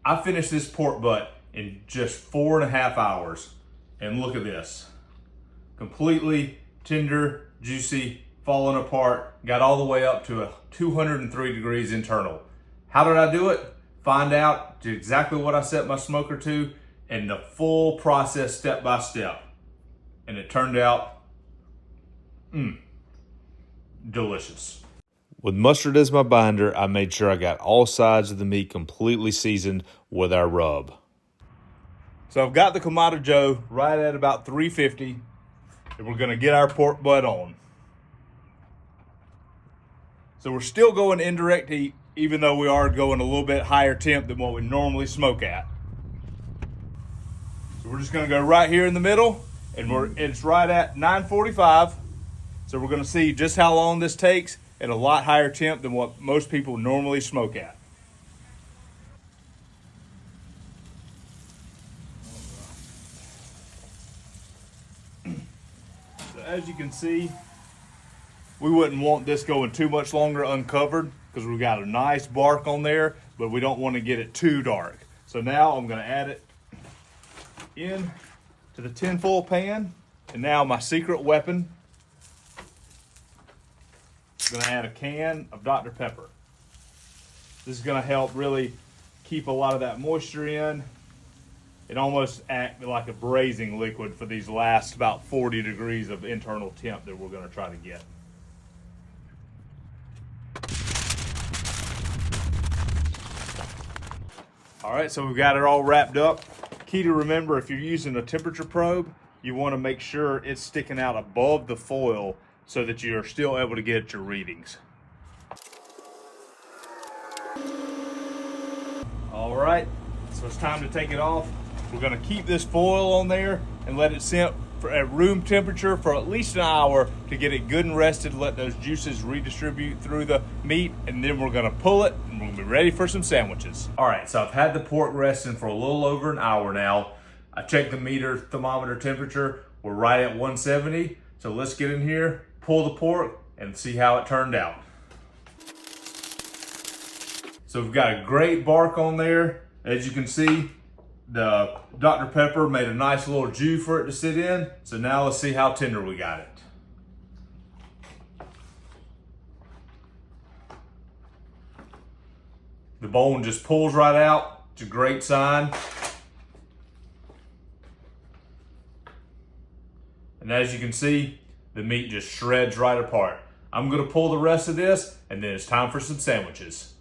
I finished this pork butt in just 4.5 hours. And look at this. Completely tender, juicy, falling apart. Got all the way up to a 203 degrees internal. How did I do it? Find out exactly what I set my smoker to and the full process step by step. And it turned out, delicious. With mustard as my binder, I made sure I got all sides of the meat completely seasoned with our rub. So I've got the Kamado Joe right at about 350, and we're gonna get our pork butt on. So we're still going indirect heat, even though we are going a little bit higher temp than what we normally smoke at. So we're just gonna go right here in the middle, and it's right at 945. So we're gonna see just how long this takes at a lot higher temp than what most people normally smoke at. So as you can see, we wouldn't want this going too much longer uncovered because we've got a nice bark on there, but we don't want to get it too dark. So now I'm gonna add it in to the tinfoil pan, and now my secret weapon, I'm gonna add a can of Dr. Pepper. This is gonna help really keep a lot of that moisture in. It almost acts like a braising liquid for these last about 40 degrees of internal temp that we're gonna try to get. All right, so we've got it all wrapped up. Key to remember, if you're using a temperature probe, you wanna make sure it's sticking out above the foil so that you're still able to get your readings. All right, so it's time to take it off. We're gonna keep this foil on there and let it sit at room temperature for at least an hour to get it good and rested, let those juices redistribute through the meat, and then we're gonna pull it and we'll be ready for some sandwiches. All right, so I've had the pork resting for a little over an hour now. I checked the meter thermometer temperature. We're right at 170. So let's get in here, pull the pork, and see how it turned out. So we've got a great bark on there. As you can see, the Dr. Pepper made a nice little jus for it to sit in. So now let's see how tender we got it. The bone just pulls right out. It's a great sign. And as you can see, the meat just shreds right apart. I'm gonna pull the rest of this, and then it's time for some sandwiches.